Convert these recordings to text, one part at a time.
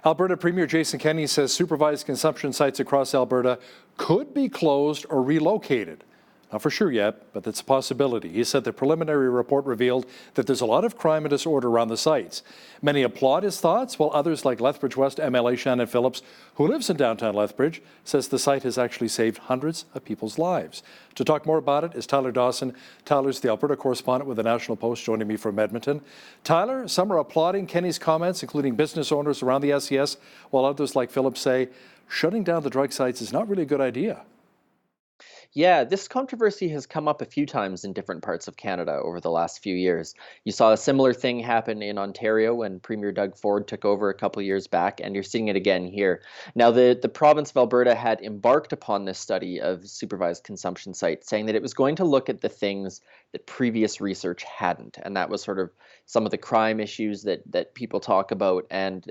Alberta Premier Jason Kenney says supervised consumption sites across Alberta could be closed or relocated. Not for sure yet, but it's a possibility. He said the preliminary report revealed that there's a lot of crime and disorder around the sites. Many applaud his thoughts, while others, like Lethbridge West MLA Shannon Phillips, who lives in downtown Lethbridge, says the site has actually saved hundreds of people's lives. To talk more about it is Tyler Dawson. Tyler's the Alberta correspondent with the National Post, joining me from Edmonton. Tyler, some are applauding Kenney's comments, including business owners around the SES, while others, like Phillips, say shutting down the drug sites is not really a good idea. Yeah, this controversy has come up a few times in different parts of Canada over the last few years. You saw a similar thing happen in Ontario when Premier Doug Ford took over a couple years back, and you're seeing it again here. Now, the province of Alberta had embarked upon this study of supervised consumption sites, saying that it was going to look at the things that previous research hadn't, and that was sort of some of the crime issues that people talk about and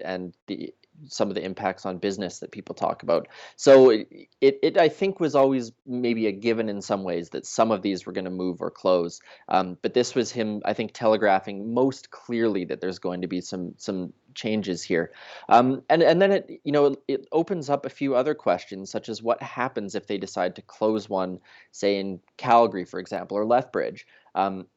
some of the impacts on business that people talk about. So it I think was always maybe a given in some ways that some of these were going to move or close. But this was him, I think, telegraphing most clearly that there's going to be some changes here. And then it opens up a few other questions, such as what happens if they decide to close one, say in Calgary, for example, or Lethbridge.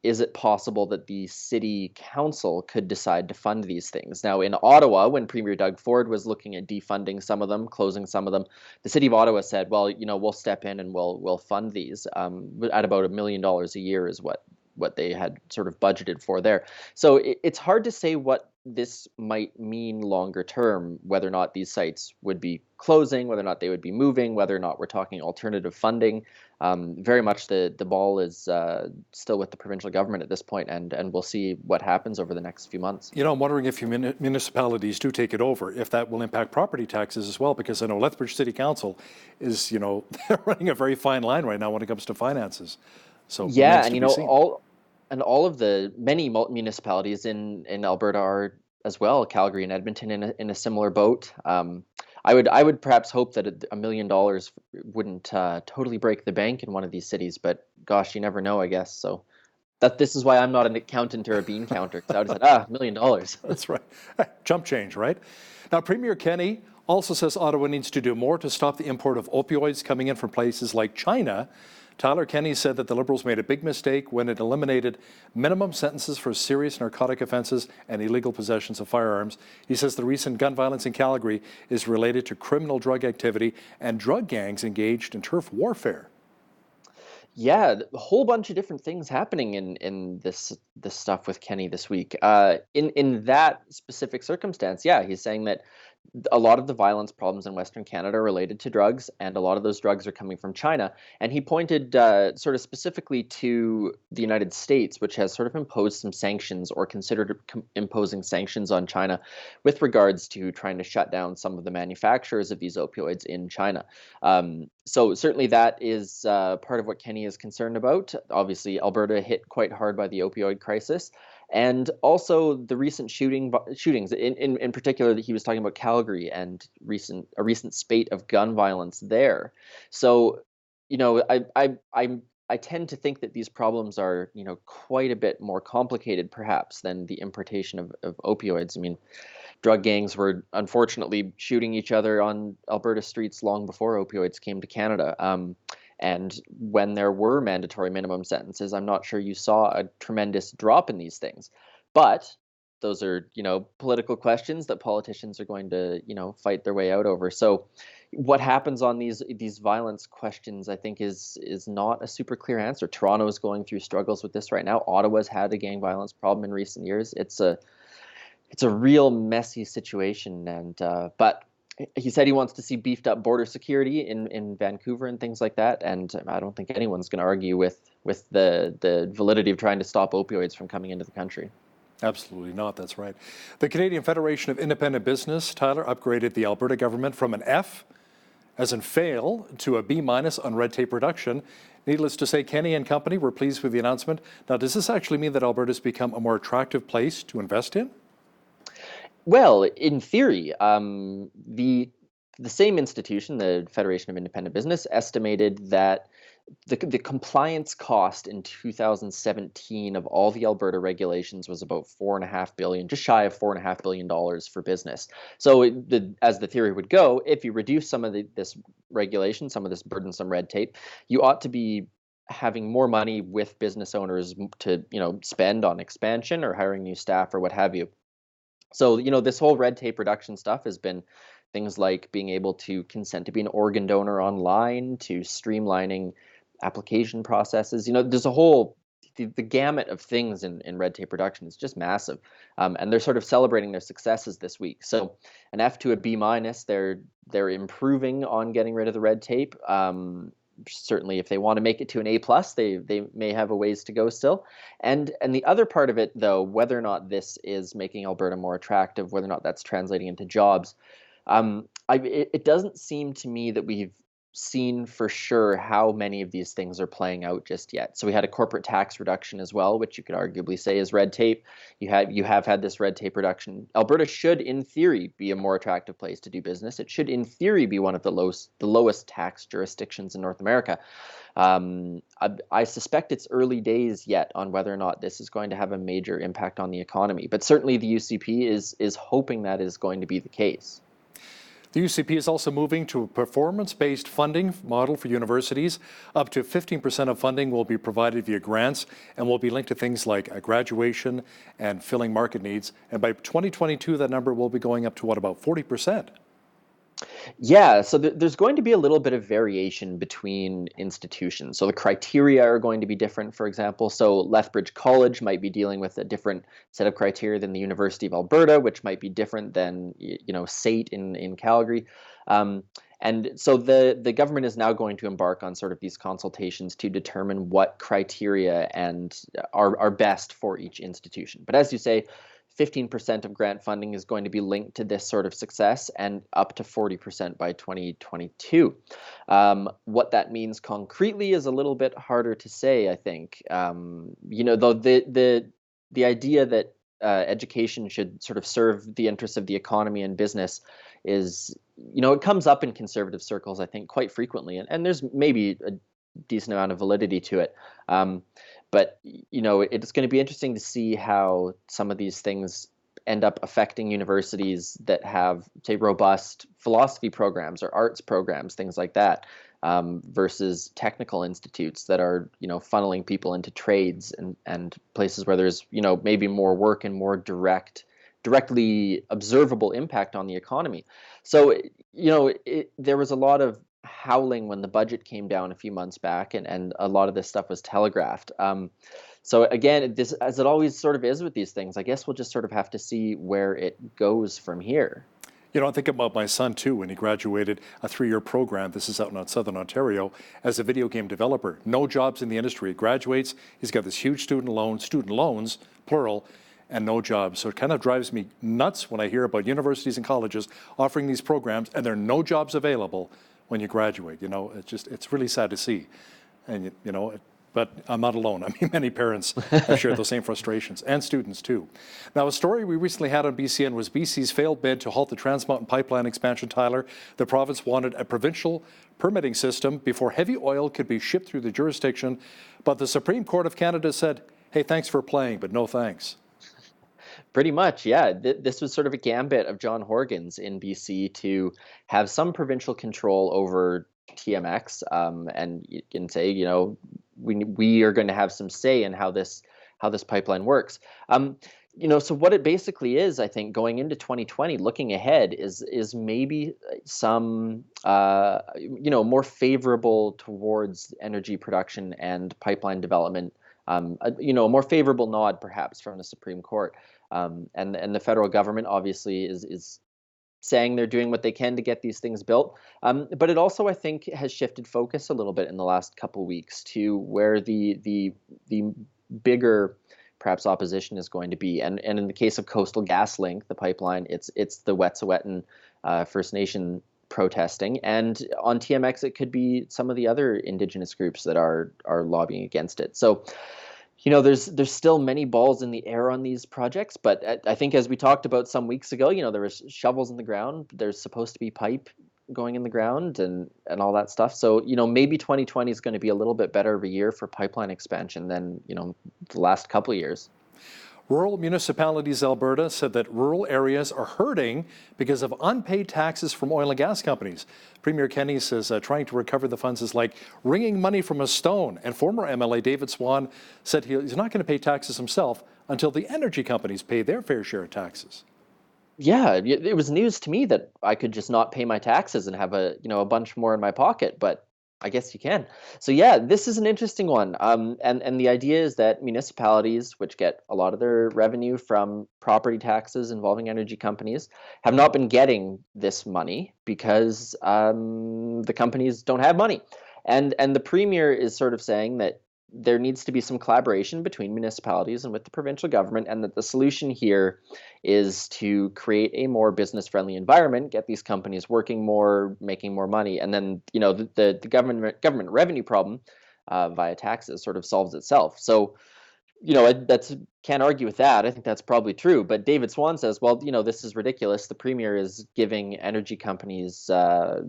Is it possible that the city council could decide to fund these things? Now, in Ottawa, when Premier Doug Ford was looking at defunding some of them, closing some of them, the city of Ottawa said, well, we'll step in and we'll fund these at about $1 million a year is what they had sort of budgeted for there. So it's hard to say what this might mean longer term, whether or not these sites would be closing, whether or not they would be moving, whether or not we're talking alternative funding. Very much the ball is still with the provincial government at this point, and we'll see what happens over the next few months. I'm wondering if municipalities do take it over, if that will impact property taxes as well, because I know Lethbridge City Council is, they're running a very fine line right now when it comes to finances. So yeah, and all of the many municipalities in Alberta are as well, Calgary and Edmonton in a similar boat. I would perhaps hope that $1 million wouldn't totally break the bank in one of these cities, but gosh, you never know, I guess. So this is why I'm not an accountant or a bean counter, because I would have said, $1 million. That's right. Chump change, right? Now, Premier Kenney also says Ottawa needs to do more to stop the import of opioids coming in from places like China. Tyler, Kenney said that the Liberals made a big mistake when it eliminated minimum sentences for serious narcotic offences and illegal possessions of firearms. He says the recent gun violence in Calgary is related to criminal drug activity and drug gangs engaged in turf warfare. Yeah, a whole bunch of different things happening in this stuff with Kenney this week. In that specific circumstance, yeah, he's saying that a lot of the violence problems in Western Canada are related to drugs, and a lot of those drugs are coming from China. And he pointed sort of specifically to the United States, which has sort of imposed some sanctions or considered imposing sanctions on China with regards to trying to shut down some of the manufacturers of these opioids in China. So certainly that is part of what Kenney is concerned about. Obviously, Alberta hit quite hard by the opioid crisis. And also the recent shootings, in particular, that he was talking about Calgary and a recent spate of gun violence there. So, I tend to think that these problems are, quite a bit more complicated, perhaps, than the importation of opioids. I mean, drug gangs were unfortunately shooting each other on Alberta streets long before opioids came to Canada. And when there were mandatory minimum sentences, I'm not sure you saw a tremendous drop in these things. But those are, political questions that politicians are going to, fight their way out over. So what happens on these violence questions, I think, is not a super clear answer. Toronto is going through struggles with this right now. Ottawa's had a gang violence problem in recent years. It's a real messy situation, and but he said he wants to see beefed up border security in Vancouver and things like that. And I don't think anyone's going to argue with the validity of trying to stop opioids from coming into the country. Absolutely not. That's right. The Canadian Federation of Independent Business, Tyler, upgraded the Alberta government from an F, as in fail, to a B- on red tape reduction. Needless to say, Kenney and company were pleased with the announcement. Now, does this actually mean that Alberta's become a more attractive place to invest in? Well, in theory, the same institution, the Federation of Independent Business, estimated that The compliance cost in 2017 of all the Alberta regulations was about 4.5 billion, just shy of $4.5 billion for business. So, as the theory would go, if you reduce some of this regulation, some of this burdensome red tape, you ought to be having more money with business owners to spend on expansion or hiring new staff or what have you. So, this whole red tape reduction stuff has been things like being able to consent to be an organ donor online, to streamlining application processes. There's a whole the gamut of things in red tape reduction is just massive, and they're sort of celebrating their successes this week. So, an F to a B minus, they're improving on getting rid of the red tape. Certainly, if they want to make it to an A plus, they may have a ways to go still. And the other part of it, though, whether or not this is making Alberta more attractive, whether or not that's translating into jobs, it doesn't seem to me that we've seen for sure how many of these things are playing out just yet. So we had a corporate tax reduction as well, which you could arguably say is red tape. You have had this red tape reduction. Alberta should, in theory, be a more attractive place to do business. It should, in theory, be one of the lowest tax jurisdictions in North America. I suspect it's early days yet on whether or not this is going to have a major impact on the economy. But certainly the UCP is hoping that is going to be the case. The UCP is also moving to a performance-based funding model for universities. Up to 15% of funding will be provided via grants and will be linked to things like graduation and filling market needs. And by 2022, that number will be going up to about 40%? Yeah, so there's going to be a little bit of variation between institutions. So the criteria are going to be different, for example. So Lethbridge College might be dealing with a different set of criteria than the University of Alberta, which might be different than SAIT in Calgary. And so the government is now going to embark on sort of these consultations to determine what criteria are best for each institution. But as you say, 15% of grant funding is going to be linked to this sort of success, and up to 40% by 2022. What that means concretely is a little bit harder to say, I think. Though the idea that education should sort of serve the interests of the economy and business is, it comes up in conservative circles, I think, quite frequently, and there's maybe a decent amount of validity to it. But it's going to be interesting to see how some of these things end up affecting universities that have, say, robust philosophy programs or arts programs, things like that, versus technical institutes that are, funneling people into trades and places where there's, maybe more work and more directly observable impact on the economy. So, there was a lot of howling when the budget came down a few months back, and a lot of this stuff was telegraphed. So again, this, as it always sort of is with these things, I guess we'll just sort of have to see where it goes from here. I think about my son too when he graduated a 3-year program. This is out in Southern Ontario as a video game developer. No jobs in the industry. He graduates, he's got this huge student loans, plural, and no jobs. So it kind of drives me nuts when I hear about universities and colleges offering these programs and there are no jobs available when you graduate. It's really sad to see. And, but I'm not alone. I mean, many parents have shared those same frustrations, and students too. Now, a story we recently had on BCN was BC's failed bid to halt the Trans Mountain Pipeline expansion, Tyler. The province wanted a provincial permitting system before heavy oil could be shipped through the jurisdiction, but the Supreme Court of Canada said, hey, thanks for playing, but no thanks. Pretty much, yeah. This was sort of a gambit of John Horgan's in BC to have some provincial control over TMX, and you can say, we are going to have some say in how this pipeline works. So what it basically is, I think, going into 2020, looking ahead, is maybe some more favorable towards energy production and pipeline development. A more favorable nod, perhaps, from the Supreme Court. And the federal government obviously is saying they're doing what they can to get these things built. But it also, I think, has shifted focus a little bit in the last couple of weeks to where the bigger, perhaps, opposition is going to be. And in the case of Coastal GasLink, the pipeline, it's the Wet'suwet'en First Nation protesting. And on TMX, it could be some of the other Indigenous groups that are lobbying against it. So, there's still many balls in the air on these projects, but I think, as we talked about some weeks ago, there was shovels in the ground. There's supposed to be pipe going in the ground and all that stuff. So, maybe 2020 is going to be a little bit better of a year for pipeline expansion than, the last couple of years. Rural Municipalities Alberta said that rural areas are hurting because of unpaid taxes from oil and gas companies. Premier Kenney says trying to recover the funds is like wringing money from a stone. And former MLA David Swan said he's not going to pay taxes himself until the energy companies pay their fair share of taxes. Yeah, it was news to me that I could just not pay my taxes and have a bunch more in my pocket, but I guess you can. So yeah, this is an interesting one. And the idea is that municipalities, which get a lot of their revenue from property taxes involving energy companies, have not been getting this money because the companies don't have money. And the premier is sort of saying that there needs to be some collaboration between municipalities and with the provincial government, and that the solution here is to create a more business-friendly environment, get these companies working more, making more money, and then the government revenue problem via taxes sort of solves itself. So that's can't argue with that. I think that's probably true. But David Swan says, well, this is ridiculous. The premier is giving energy companies,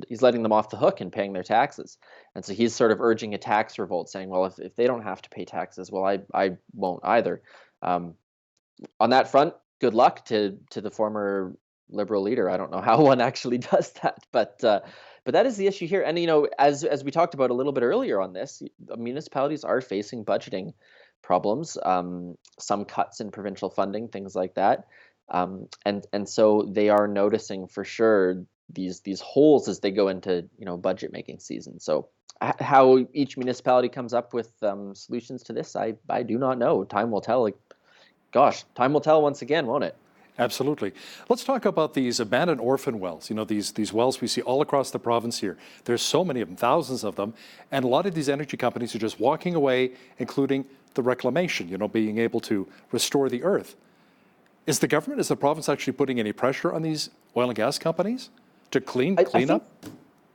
he's letting them off the hook and paying their taxes. And so he's sort of urging a tax revolt, saying, well, if they don't have to pay taxes, well, I won't either. On that front, good luck to the former Liberal leader. I don't know how one actually does that, but that is the issue here. And as we talked about a little bit earlier on this, municipalities are facing budgeting problems, some cuts in provincial funding, things like that, and so they are noticing for sure these holes as they go into budget making season. So how each municipality comes up with solutions to this, I do not know. Time will tell. Gosh, time will tell once again, won't it? Absolutely. Let's talk about these abandoned orphan wells. These wells we see all across the province here. There's so many of them, thousands of them, and a lot of these energy companies are just walking away, including the reclamation, being able to restore the earth. Is the government, is the province actually putting any pressure on these oil and gas companies to clean up?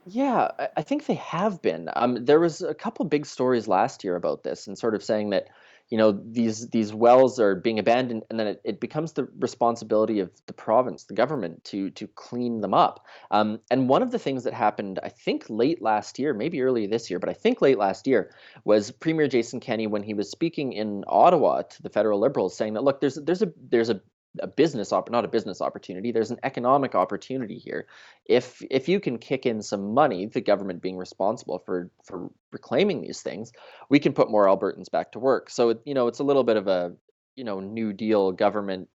Yeah, I think they have been. There was a couple big stories last year about this, and sort of saying that these wells are being abandoned, and then it becomes the responsibility of the province, the government, to clean them up. And one of the things that happened, I think late last year, maybe early this year, but I think late last year, was Premier Jason Kenney, when he was speaking in Ottawa to the federal Liberals, saying that, look, there's a business not a business opportunity. There's an economic opportunity here. If you can kick in some money, the government being responsible for reclaiming these things, we can put more Albertans back to work. So it's a little bit of a New Deal government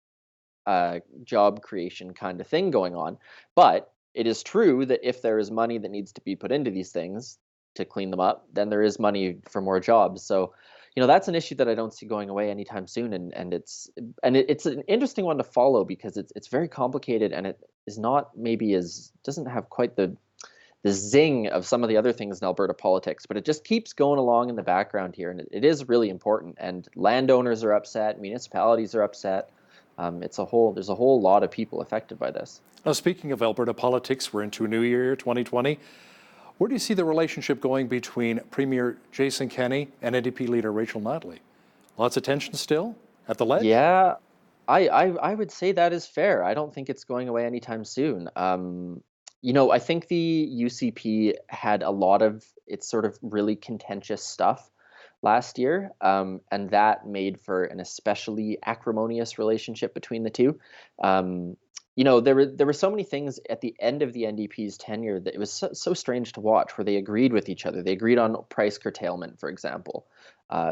job creation kind of thing going on. But it is true that if there is money that needs to be put into these things to clean them up, then there is money for more jobs. So that's an issue that I don't see going away anytime soon, and it's an interesting one to follow because it's very complicated, and it is not doesn't have quite the zing of some of the other things in Alberta politics, but it just keeps going along in the background here, and it is really important. And landowners are upset, municipalities are upset. There's a whole lot of people affected by this. Now, speaking of Alberta politics, we're into a new year, 2020. Where do you see the relationship going between Premier Jason Kenney and NDP leader Rachel Notley? Lots of tension still at the ledge? Yeah, I would say that is fair. I don't think it's going away anytime soon. I think the UCP had a lot of its sort of really contentious stuff last year, and that made for an especially acrimonious relationship between the two. There were so many things at the end of the NDP's tenure that it was so strange to watch, where they agreed with each other. They agreed on price curtailment, for example.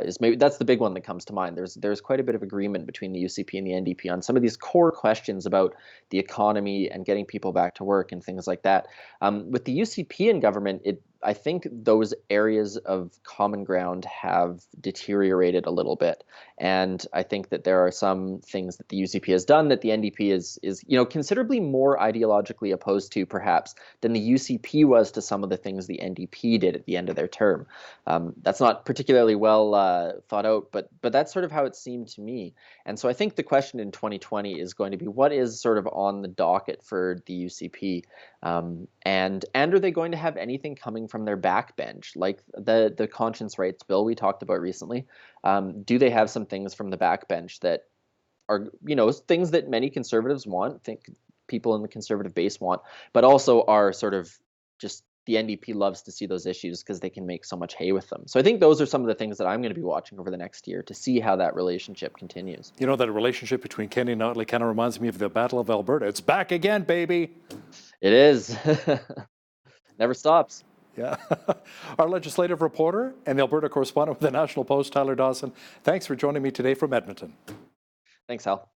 Is maybe that's the big one that comes to mind. There's quite a bit of agreement between the UCP and the NDP on some of these core questions about the economy and getting people back to work and things like that. With the UCP in government, I think those areas of common ground have deteriorated a little bit, and I think that there are some things that the UCP has done that the NDP is considerably more ideologically opposed to, perhaps, than the UCP was to some of the things the NDP did at the end of their term. That's not particularly well thought out, but that's sort of how it seemed to me. And so I think the question in 2020 is going to be, what is sort of on the docket for the UCP, and are they going to have anything coming from their backbench, like the conscience rights bill we talked about recently? Do they have some things from the backbench that are things that many conservatives want, think people in the conservative base want, but also are sort of just the NDP loves to see those issues because they can make so much hay with them. So I think those are some of the things that I'm going to be watching over the next year to see how that relationship continues. You know, that relationship between Kenney and Notley kind of reminds me of the Battle of Alberta. It's back again, baby. It is. Never stops. Yeah. Our legislative reporter and the Alberta correspondent with the National Post, Tyler Dawson, thanks for joining me today from Edmonton. Thanks, Hal.